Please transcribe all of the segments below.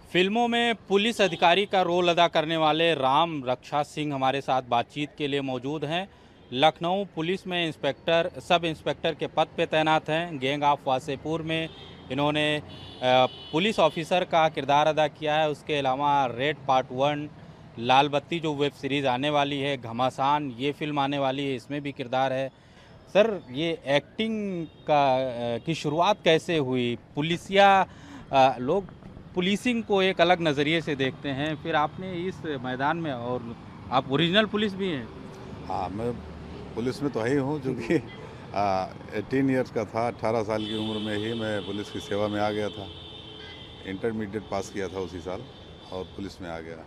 फिल्मों में पुलिस अधिकारी का रोल अदा करने वाले राम रक्षा सिंह हमारे साथ बातचीत के लिए मौजूद हैं। लखनऊ पुलिस में सब इंस्पेक्टर के पद पे तैनात हैं। गैंग ऑफ वासेपुर में इन्होंने पुलिस ऑफिसर का किरदार अदा किया है। उसके अलावा रेड पार्ट 1, लाल बत्ती जो वेब सीरीज़ आने वाली है, घमासान ये फिल्म आने वाली है, इसमें भी किरदार है। सर, ये एक्टिंग की शुरुआत कैसे हुई? लोग पुलिसिंग को एक अलग नज़रिए से देखते हैं, फिर आपने इस मैदान में, और आप ओरिजिनल पुलिस भी हैं। हाँ, मैं पुलिस में तो है ही हूँ चूँकि 18 ईयर्स का था, 18 साल की उम्र में ही मैं पुलिस की सेवा में आ गया था। इंटरमीडिएट पास किया था उसी साल और पुलिस में आ गया।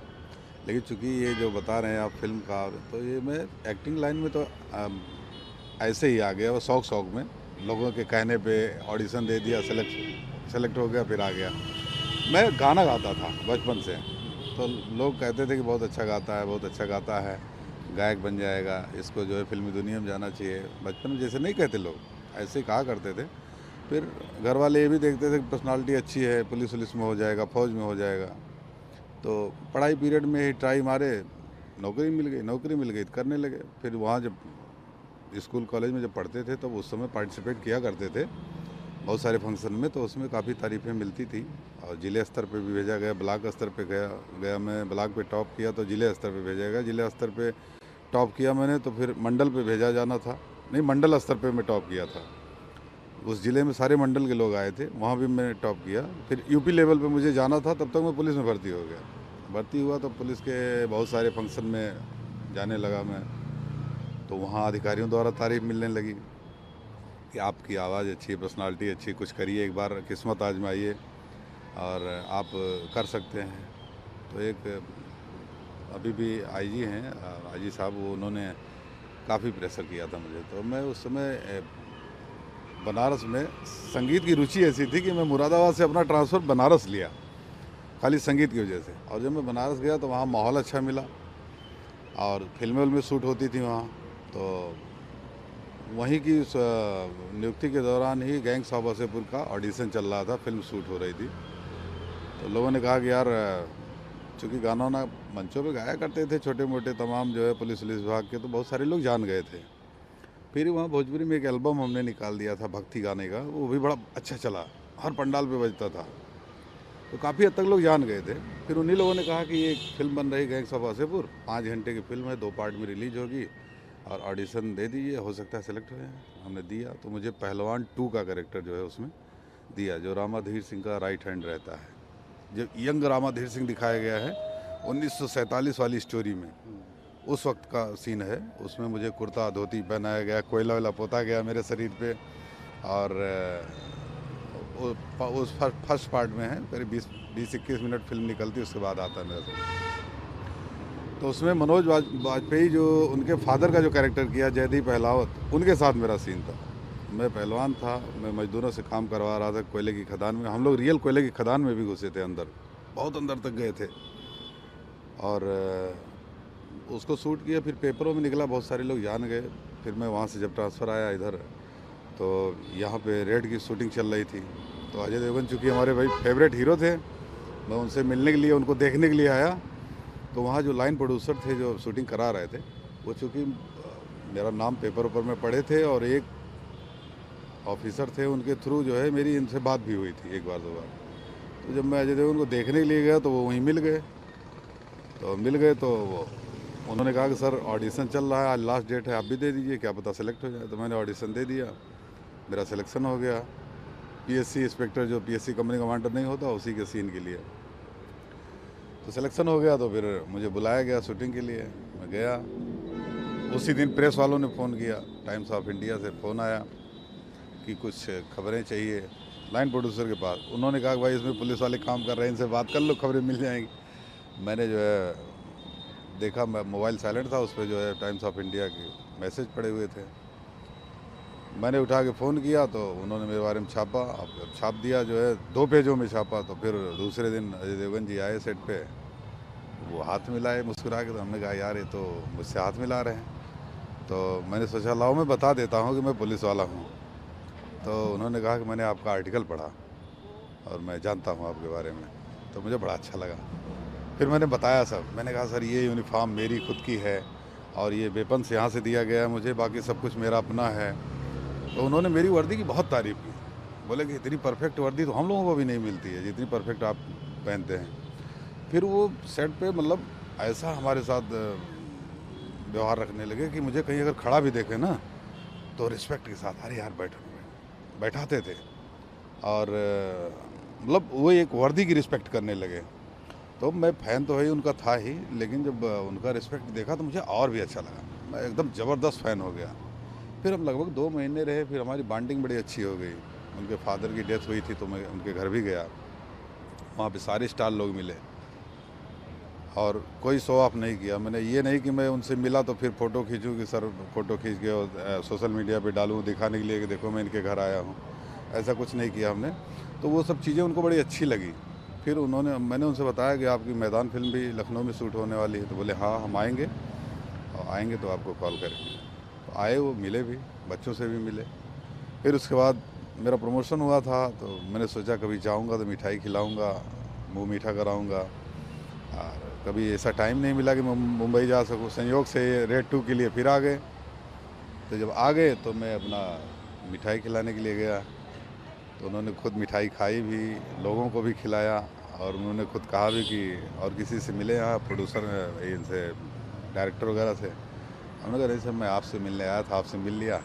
लेकिन चूँकि ये जो बता रहे हैं आप फिल्म का, तो ये मैं एक्टिंग लाइन में तो ऐसे ही आ गया, वो शौक में लोगों के कहने पे ऑडिशन दे दिया, सेलेक्ट हो गया, फिर आ गया। मैं गाना गाता था बचपन से, तो लोग कहते थे कि बहुत अच्छा गाता है, बहुत अच्छा गाता है, गायक बन जाएगा, इसको जो है फिल्मी दुनिया में जाना चाहिए। बचपन में जैसे नहीं कहते लोग, ऐसे ही कहा करते थे। फिर घर वाले ये भी देखते थे कि पर्सनालिटी अच्छी है, पुलिस वुलिस में हो जाएगा, फौज में हो जाएगा। तो पढ़ाई पीरियड में ही ट्राई मारे, नौकरी मिल गई तो करने लगे। फिर वहाँ जब स्कूल कॉलेज में जब पढ़ते थे तो उस समय पार्टिसिपेट किया करते थे बहुत सारे फंक्शन में, तो उसमें काफ़ी तारीफ़ें मिलती थी और ज़िले स्तर पे भी भेजा गया, ब्लॉक स्तर पे गया मैं, ब्लॉक पे टॉप किया तो ज़िले स्तर पे भेजा गया, ज़िले स्तर पे टॉप किया मैंने तो फिर मंडल पे भेजा जाना था, नहीं मंडल स्तर पे मैं टॉप किया था। उस ज़िले में सारे मंडल के लोग आए थे, वहाँ भी मैंने टॉप किया। फिर यूपी लेवल पे मुझे जाना था, तब तक मैं पुलिस में भर्ती हो गया। भर्ती हुआ तो पुलिस के बहुत सारे फंक्शन में जाने लगा मैं, तो वहाँ अधिकारियों द्वारा तारीफ़ मिलने लगी कि आपकी आवाज़ अच्छी है, पर्सनालिटी अच्छी, कुछ करिए, एक बार किस्मत आजमाइए और आप कर सकते हैं। तो एक अभी भी आईजी हैं, आईजी साहब, वो उन्होंने काफ़ी प्रेशर किया था मुझे। तो मैं उस समय बनारस में संगीत की रुचि ऐसी थी कि मैं मुरादाबाद से अपना ट्रांसफ़र बनारस लिया, खाली संगीत की वजह से। और जब मैं बनारस गया तो वहाँ माहौल अच्छा मिला और फिल्में शूट होती थी वहाँ। तो वहीं की नियुक्ति के दौरान ही गैंग्स ऑफ वासेपुर का ऑडिशन चल रहा था, फिल्म शूट हो रही थी। तो लोगों ने कहा कि यार, चूँकि गाना वाना मंचों पे गाया करते थे छोटे मोटे तमाम जो है पुलिस विभाग के, तो बहुत सारे लोग जान गए थे। फिर वहाँ भोजपुरी में एक एल्बम हमने निकाल दिया था भक्ति गाने का, वो भी बड़ा अच्छा चला, हर पंडाल पे बजता था, तो काफ़ी हद तक लोग जान गए थे। फिर उन्हीं लोगों ने कहा कि ये एक फिल्म बन रही गैंग्स ऑफ वासेपुर, 5 घंटे की फिल्म है, 2 पार्ट में रिलीज होगी और ऑडिशन दे दीजिए, हो सकता है सेलेक्ट हो जाए। हमने दिया तो मुझे पहलवान 2 का कैरेक्टर जो है उसमें दिया, जो रामाधीर सिंह का राइट हैंड रहता है। जो यंग रामाधीर सिंह दिखाया गया है 1947 वाली स्टोरी में, उस वक्त का सीन है। उसमें मुझे कुर्ता धोती पहनाया गया, कोयला वैला पोता गया मेरे शरीर पे, और उस फर्स्ट पार्ट में है, करीब 20-21 मिनट फिल्म निकलती है, उसके बाद आता है मेरा फिल्म। तो उसमें मनोज वाजपेयी जो उनके फादर का जो कैरेक्टर किया, जयदीप अहलावत, उनके साथ मेरा सीन था। मैं पहलवान था, मैं मजदूरों से काम करवा रहा था कोयले की खदान में। हम लोग रियल कोयले की खदान में भी घुसे थे, अंदर बहुत अंदर तक गए थे, और उसको शूट किया। फिर पेपरों में निकला, बहुत सारे लोग जान गए। फिर मैं वहाँ से जब ट्रांसफ़र आया इधर, तो यहाँ पे रेड की शूटिंग चल रही थी। तो अजय देवगन चूँकि हमारे भाई फेवरेट हीरो थे, मैं उनसे मिलने के लिए, उनको देखने के लिए आया। तो वहाँ जो लाइन प्रोड्यूसर थे जो शूटिंग करा रहे थे, वो चूँकि मेरा नाम पेपर ऊपर में पढ़े थे और एक ऑफिसर थे, उनके थ्रू जो है मेरी इनसे बात भी हुई थी 1 बार 2 बार। तो जब मैं अजय देवगन को देखने के लिए गया तो वो वहीं मिल गए। तो वो उन्होंने कहा कि सर ऑडिशन चल रहा है, आज लास्ट डेट है, आप भी दे दीजिए, क्या पता सेलेक्ट हो जाए। तो मैंने ऑडिशन दे दिया, मेरा सिलेक्शन हो गया। पीएससी इंस्पेक्टर, जो पीएससी कंपनी कमांडर नहीं होता, उसी के सीन के लिए तो सिलेक्शन हो गया। तो फिर मुझे बुलाया गया शूटिंग के लिए, मैं गया। उसी दिन प्रेस वालों ने फ़ोन किया, टाइम्स ऑफ इंडिया से फ़ोन आया कि कुछ खबरें चाहिए लाइन प्रोड्यूसर के पास। उन्होंने कहा कि भाई इसमें पुलिस वाले काम कर रहे हैं, इनसे बात कर लो, खबरें मिल जाएंगी। मैंने जो है देखा, मोबाइल साइलेंट था, उस पर जो है टाइम्स ऑफ इंडिया के मैसेज पड़े हुए थे। मैंने उठा के फ़ोन किया तो उन्होंने मेरे बारे में छापा, अब छाप दिया, जो है 2 पेजों में छापा। तो फिर दूसरे दिन अजय देवगन जी आए सेट पे, वो हाथ मिलाए मुस्कुरा के। तो हमने कहा यार, ये तो मुझसे हाथ मिला रहे हैं। तो मैंने सोचा लाओ मैं बता देता हूँ कि मैं पुलिस वाला हूँ। तो उन्होंने कहा कि मैंने आपका आर्टिकल पढ़ा और मैं जानता हूँ आपके बारे में। तो मुझे बड़ा अच्छा लगा। फिर मैंने बताया सब, मैंने कहा सर ये यूनिफॉर्म मेरी खुद की है और ये वेपन्स यहाँ से दिया गया है मुझे, बाकी सब कुछ मेरा अपना है। तो उन्होंने मेरी वर्दी की बहुत तारीफ़ की, बोले कि इतनी परफेक्ट वर्दी तो हम लोगों को भी नहीं मिलती है जितनी परफेक्ट आप पहनते हैं। फिर वो सेट पे मतलब ऐसा हमारे साथ व्यवहार रखने लगे कि मुझे कहीं अगर खड़ा भी देखे ना तो रिस्पेक्ट के साथ अरे यार बैठाते थे। और मतलब वो एक वर्दी की रिस्पेक्ट करने लगे। तो मैं फ़ैन तो है ही उनका था ही, लेकिन जब उनका रिस्पेक्ट देखा तो मुझे और भी अच्छा लगा, मैं एकदम ज़बरदस्त फ़ैन हो गया। फिर हम लगभग 2 महीने रहे, फिर हमारी बॉन्डिंग बड़ी अच्छी हो गई। उनके फादर की डेथ हुई थी तो मैं उनके घर भी गया, वहाँ पे सारे स्टार लोग मिले और कोई शो ऑफ नहीं किया। मैंने ये नहीं कि मैं उनसे मिला तो फिर फ़ोटो खींचूँ कि सर फ़ोटो खींच के और सोशल मीडिया पे डालूँ दिखाने के लिए कि देखो मैं इनके घर आया हूँ, ऐसा कुछ नहीं किया हमने। तो वो सब चीज़ें उनको बड़ी अच्छी लगी। फिर मैंने उनसे बताया कि आपकी मैदान फिल्म भी लखनऊ में शूट होने वाली है, तो बोले हाँ हम आएँगे और आएँगे तो आपको कॉल करेंगे। तो आए, वो मिले भी, बच्चों से भी मिले। फिर उसके बाद मेरा प्रमोशन हुआ था तो मैंने सोचा कभी जाऊंगा तो मिठाई खिलाऊंगा, मुंह मीठा कराऊंगा। और कभी ऐसा टाइम नहीं मिला कि मुंबई जा सकूं, संयोग से रेड 2 के लिए फिर आ गए। तो जब आ गए तो मैं अपना मिठाई खिलाने के लिए गया, तो उन्होंने खुद मिठाई खाई भी, लोगों को भी खिलाया और उन्होंने खुद कहा भी कि और किसी से मिले यहाँ प्रोड्यूसर इनसे डायरेक्टर वगैरह से। हमने कहा नहीं सर मैं आपसे मिलने आया था, आपसे मिल लिया,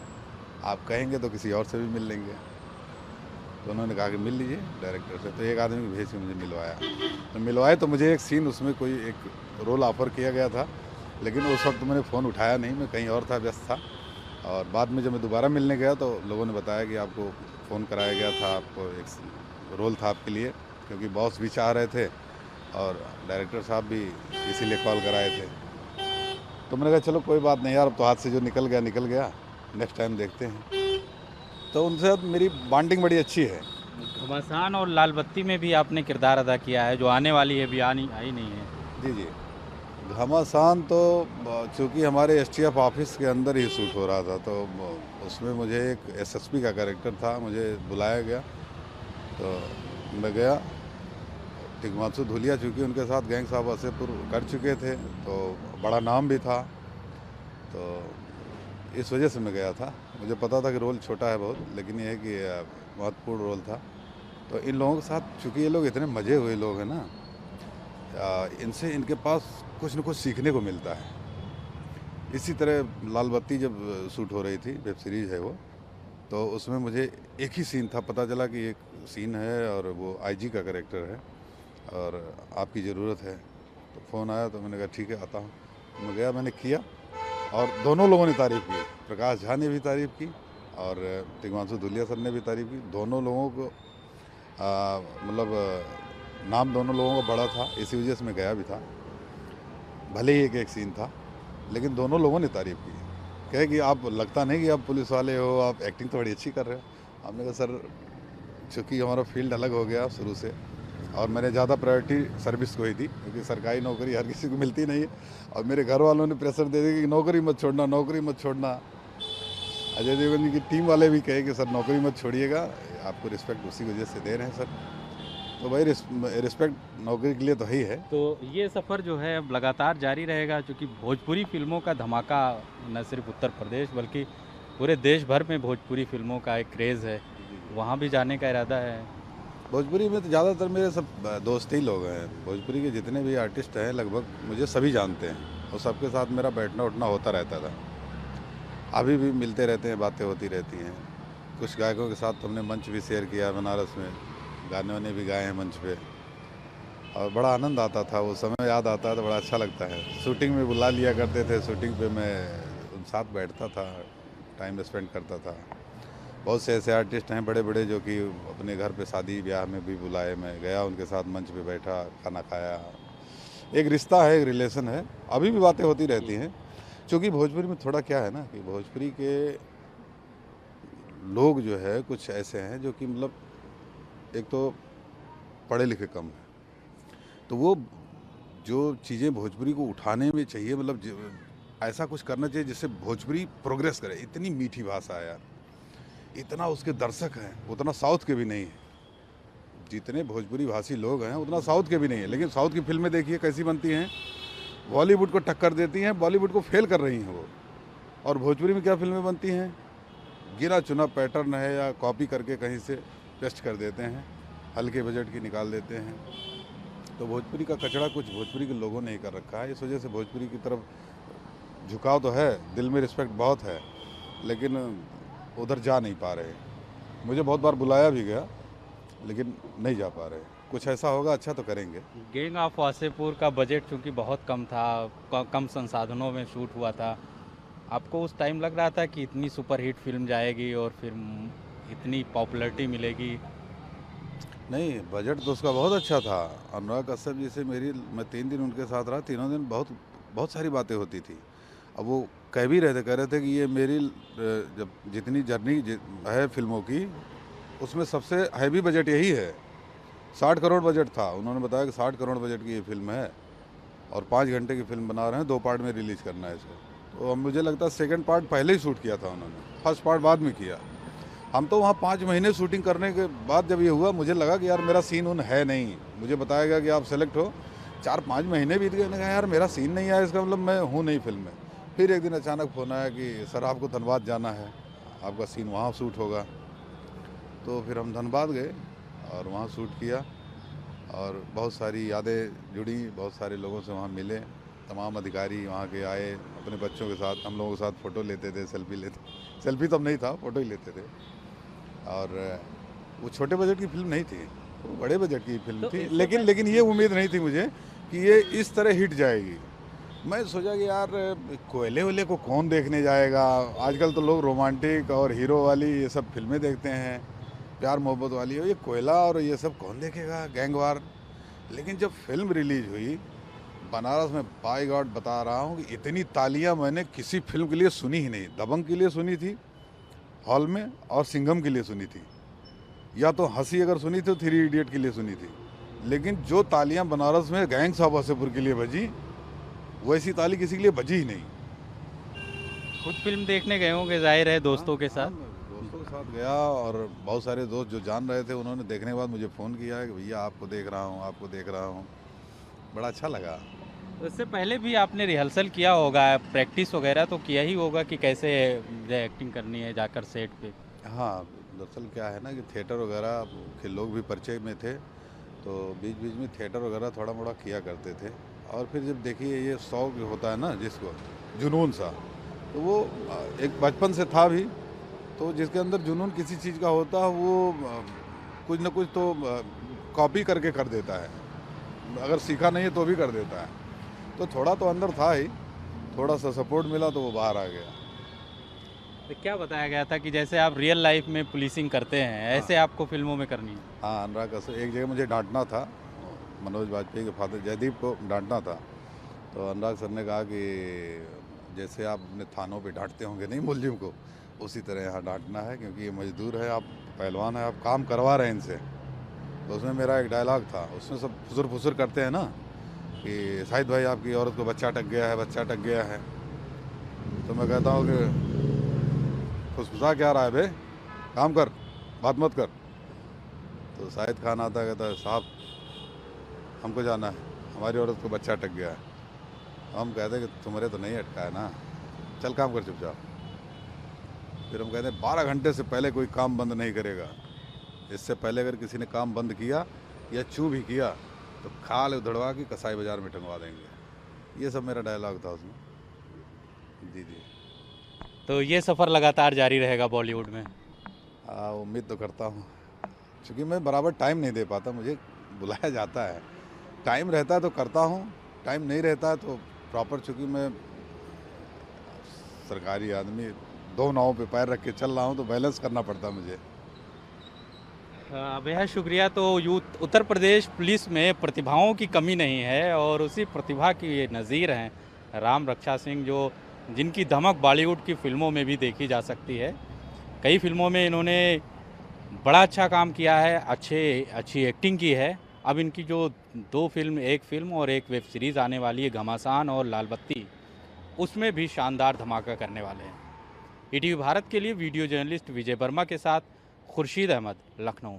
आप कहेंगे तो किसी और से भी मिल लेंगे। तो उन्होंने कहा कि मिल लीजिए डायरेक्टर से। तो एक आदमी को भेज के मुझे मिलवाया, तो मिलवाए तो मुझे एक सीन उसमें कोई एक रोल ऑफ़र किया गया था, लेकिन उस वक्त मैंने फ़ोन उठाया नहीं, मैं कहीं और था, व्यस्त था। और बाद में जब मैं दोबारा मिलने गया तो लोगों ने बताया कि आपको फ़ोन कराया गया था, आपको एक रोल था आपके लिए, क्योंकि बॉस भी चाह रहे थे और डायरेक्टर साहब भी इसीलिए कॉल कराए थे। तो मैंने कहा चलो कोई बात नहीं यार, अब तो हाथ से जो निकल गया, नेक्स्ट टाइम देखते हैं। तो उनसे मेरी बॉन्डिंग बड़ी अच्छी है। घमासान और लाल बत्ती में भी आपने किरदार अदा किया है, जो आने वाली है, अभी आई नहीं है। जी, जी। घमासान तो चूँकि हमारे एसटीएफ ऑफिस के अंदर ही शूट हो रहा था, तो उसमें मुझे एक एसएसपी का कैरेक्टर था, मुझे बुलाया गया। तो मैं गया। तिग्मांशु धूलिया चूँकि उनके साथ गैंग्स ऑफ वासेपुर कर चुके थे, तो बड़ा नाम भी था, तो इस वजह से मैं गया था। मुझे पता था कि रोल छोटा है बहुत, लेकिन ये है कि महत्वपूर्ण रोल था। तो इन लोगों के साथ चूँकि ये लोग इतने मज़े हुए लोग हैं ना, इनसे इनके पास कुछ न कुछ सीखने को मिलता है। इसी तरह लाल बत्ती जब शूट हो रही थी, वेब सीरीज़ है वो, तो उसमें मुझे एक ही सीन था, पता चला कि एक सीन है और वो आईजी का कैरेक्टर है और आपकी ज़रूरत है। तो फ़ोन आया तो मैंने कहा ठीक है आता हूँ। मैं गया, मैंने किया और दोनों लोगों ने तारीफ़ की। प्रकाश झा ने भी तारीफ़ की और तिग्मांशु धूलिया सर ने भी तारीफ़ की। दोनों लोगों को मतलब नाम दोनों लोगों का बड़ा था, इसी वजह से मैं गया भी था। भले ही एक सीन था, लेकिन दोनों लोगों ने तारीफ़ की। कहे कि आप लगता नहीं कि आप पुलिस वाले हो, आप एक्टिंग तो बड़ी अच्छी कर रहे हो। हमने कहा सर चूँकि हमारा फील्ड अलग हो गया शुरू से और मैंने ज़्यादा प्रायोरिटी सर्विस को ही दी, क्योंकि सरकारी नौकरी हर किसी को मिलती नहीं है और मेरे घर वालों ने प्रेशर दे दिया कि नौकरी मत छोड़ना, नौकरी मत छोड़ना। अजय देवगन जी की टीम वाले भी कहे कि सर नौकरी मत छोड़िएगा, आपको रिस्पेक्ट उसी वजह से दे रहे हैं सर। तो भाई रिस्पेक्ट नौकरी के लिए तो ही है। तो ये सफ़र जो है अब लगातार जारी रहेगा, क्योंकि भोजपुरी फिल्मों का धमाका न सिर्फ उत्तर प्रदेश बल्कि पूरे देश भर में भोजपुरी फिल्मों का एक क्रेज़ है, वहाँ भी जाने का इरादा है। भोजपुरी में तो ज़्यादातर मेरे सब दोस्त ही लोग हैं। भोजपुरी के जितने भी आर्टिस्ट हैं लगभग मुझे सभी जानते हैं और सबके साथ मेरा बैठना उठना होता रहता था। अभी भी मिलते रहते हैं, बातें होती रहती हैं। कुछ गायकों के साथ हमने मंच भी शेयर किया बनारस में, गाने वाने भी गाए हैं मंच पे और बड़ा आनंद आता था। वो समय याद आता है तो बड़ा अच्छा लगता है। शूटिंग में बुला लिया करते थे, शूटिंग पे मैं उनके साथ बैठता था, टाइम स्पेंड करता था। बहुत से ऐसे आर्टिस्ट हैं बड़े बड़े जो कि अपने घर पे शादी ब्याह में भी बुलाए, मैं गया उनके साथ मंच पे बैठा, खाना खाया। एक रिश्ता है, एक रिलेशन है, अभी भी बातें होती रहती हैं। क्योंकि भोजपुरी में थोड़ा क्या है ना कि भोजपुरी के लोग जो है कुछ ऐसे हैं जो कि मतलब एक तो पढ़े लिखे कम हैं, तो वो जो चीज़ें भोजपुरी को उठाने में चाहिए, मतलब ऐसा कुछ करना चाहिए जिससे भोजपुरी प्रोग्रेस करे। इतनी मीठी भाषा है यार, इतना उसके दर्शक हैं, उतना साउथ के भी नहीं है। जितने भोजपुरी भाषी लोग हैं उतना साउथ के भी नहीं है, लेकिन साउथ की फिल्में देखिए कैसी बनती हैं, बॉलीवुड को टक्कर देती हैं, बॉलीवुड को फेल कर रही हैं वो। और भोजपुरी में क्या फिल्में बनती हैं, गिना चुना पैटर्न है या कॉपी करके कहीं से पेस्ट कर देते हैं, हल्के बजट की निकाल देते हैं। तो भोजपुरी का कचरा कुछ भोजपुरी के लोगों ने ही कर रखा है। इस वजह से भोजपुरी की तरफ झुकाव तो है, दिल में रिस्पेक्ट बहुत है, लेकिन उधर जा नहीं पा रहे। मुझे बहुत बार बुलाया भी गया, लेकिन नहीं जा पा रहे। कुछ ऐसा होगा अच्छा तो करेंगे। गैंग ऑफ वासेपुर का बजट चूँकि बहुत कम था, कम संसाधनों में शूट हुआ था, आपको उस टाइम लग रहा था कि इतनी सुपरहिट फिल्म जाएगी और फिर इतनी पॉपुलैरिटी मिलेगी? नहीं, बजट तो उसका बहुत अच्छा था। अनुराग कश्यप जी से मैं 3 दिन उनके साथ रहा, तीनों दिन बहुत बहुत सारी बातें होती थी। अब वो कह रहे थे कि ये मेरी जब जितनी जर्नी है फिल्मों की, उसमें सबसे हैवी बजट यही है। 60 करोड़ बजट था। उन्होंने बताया कि 60 करोड़ बजट की ये फिल्म है और 5 घंटे की फिल्म बना रहे हैं, 2 पार्ट में रिलीज़ करना है इसको। तो अब मुझे लगता है सेकंड पार्ट पहले ही शूट किया था उन्होंने, फर्स्ट पार्ट बाद में किया। हम तो वहाँ 5 महीने शूटिंग करने के बाद जब ये हुआ, मुझे लगा कि यार मेरा सीन उन है नहीं। मुझे बताया गया कि आप सेलेक्ट हो, 4-5 महीने बीत गए। मैंने कहा यार मेरा सीन नहीं आया, इसका मतलब मैं हूँ नहीं फिल्म में। फिर एक दिन अचानक फ़ोन आया कि सर आपको धनबाद जाना है, आपका सीन वहाँ शूट होगा। तो फिर हम धनबाद गए और वहाँ शूट किया और बहुत सारी यादें जुड़ी, बहुत सारे लोगों से वहाँ मिले। तमाम अधिकारी वहाँ के आए, अपने बच्चों के साथ, हम लोगों के साथ फ़ोटो लेते थे, सेल्फी तब नहीं था, फ़ोटो ही लेते थे। और वो छोटे बजट की फिल्म नहीं थी, वो बड़े बजट की फिल्म थी। लेकिन ये उम्मीद नहीं थी मुझे कि ये इस तरह हिट जाएगी। मैं सोचा कि यार कोयले वोले को कौन देखने जाएगा। आजकल तो लोग रोमांटिक और हीरो वाली ये सब फिल्में देखते हैं, प्यार मोहब्बत वाली। ये कोयला और ये सब कौन देखेगा, गैंगवार। लेकिन जब फिल्म रिलीज हुई बनारस में, बाय गॉड बता रहा हूँ कि इतनी तालियां मैंने किसी फिल्म के लिए सुनी ही नहीं। दबंग के लिए सुनी थी हॉल में और सिंघम के लिए सुनी थी, या तो हंसी अगर सुनी थी तो 3 इडियट के लिए सुनी थी। लेकिन जो तालियां बनारस में गैंग्स ऑफ वासेपुर के लिए बजी, वैसी ताली किसी के लिए बजी ही नहीं। खुद फिल्म देखने गए होंगे जाहिर है दोस्तों के साथ? दोस्तों के साथ गया और बहुत सारे दोस्त जो जान रहे थे उन्होंने देखने के बाद मुझे फ़ोन किया कि भैया आपको देख रहा हूँ, आपको देख रहा हूँ। बड़ा अच्छा लगा। उससे पहले भी आपने रिहर्सल किया होगा, प्रैक्टिस वगैरह तो किया ही होगा कि कैसे एक्टिंग करनी है जाकर सेट पे? हाँ, दरअसल क्या है ना कि थिएटर वगैरह के लोग भी परिचय में थे, तो बीच बीच में थिएटर वगैरह थोड़ा मोड़ा किया करते थे। और फिर जब देखिए ये शौक होता है ना जिसको, जुनून सा, तो वो एक बचपन से था भी। तो जिसके अंदर जुनून किसी चीज़ का होता है वो कुछ न कुछ तो कॉपी करके कर देता है, अगर सीखा नहीं है तो भी कर देता है। तो थोड़ा तो अंदर था ही, थोड़ा सा सपोर्ट मिला तो वो बाहर आ गया। तो क्या बताया गया था कि जैसे आप रियल लाइफ में पुलिसिंग करते हैं ऐसे आपको फिल्मों में करनी है? हाँ, अनुराग कश्यप एक जगह मुझे डांटना था, मनोज वाजपेयी के फादर जयदीप को डांटना था। तो अनुराग सर ने कहा कि जैसे आप अपने थानों पे डांटते होंगे नहीं मुलजिम को, उसी तरह यहाँ डांटना है, क्योंकि ये मजदूर है, आप पहलवान है, आप काम करवा रहे हैं इनसे। तो उसमें मेरा एक डायलॉग था, उसमें सब फुसुर फुसुर करते हैं ना कि शाहिद भाई आपकी औरत को बच्चा अटक गया है, बच्चा अटक गया है। तो मैं कहता हूँ कि फुसफुसा क्या रहा है बे, काम कर, बात मत कर। तो शाहिद खान आता कहता है साहब हमको जाना है, हमारी औरत को बच्चा अटक गया है। हम कहते हैं कि तुम्हारे तो नहीं अटका है ना, चल काम कर चुपचाप। फिर हम कहते हैं 12 घंटे से पहले कोई काम बंद नहीं करेगा। इससे पहले अगर किसी ने काम बंद किया या चू भी किया तो खाल उधड़वा के कसाई बाजार में टंगवा देंगे। ये सब मेरा डायलॉग था उसमें। जी जी। तो ये सफ़र लगातार जारी रहेगा बॉलीवुड में? हाँ, उम्मीद तो करता हूँ, क्योंकि मैं बराबर टाइम नहीं दे पाता। मुझे बुलाया जाता है, टाइम रहता है तो करता हूँ, टाइम नहीं रहता है तो प्रॉपर, चूँकि मैं सरकारी आदमी 2 नावों पे पैर रख के चल रहा हूँ तो बैलेंस करना पड़ता है मुझे। बेहद शुक्रिया। तो यूथ उत्तर प्रदेश पुलिस में प्रतिभाओं की कमी नहीं है और उसी प्रतिभा की ये नज़ीर हैं राम रक्षा सिंह, जो जिनकी धमक बॉलीवुड की फ़िल्मों में भी देखी जा सकती है। कई फिल्मों में इन्होंने बड़ा अच्छा काम किया है, अच्छी एक्टिंग की है। अब इनकी जो 2 फिल्म, एक फिल्म और एक वेब सीरीज़ आने वाली है घमासान और लाल बत्ती, उसमें भी शानदार धमाका करने वाले हैं। ईटीवी भारत के लिए वीडियो जर्नलिस्ट विजय वर्मा के साथ खुर्शीद अहमद, लखनऊ।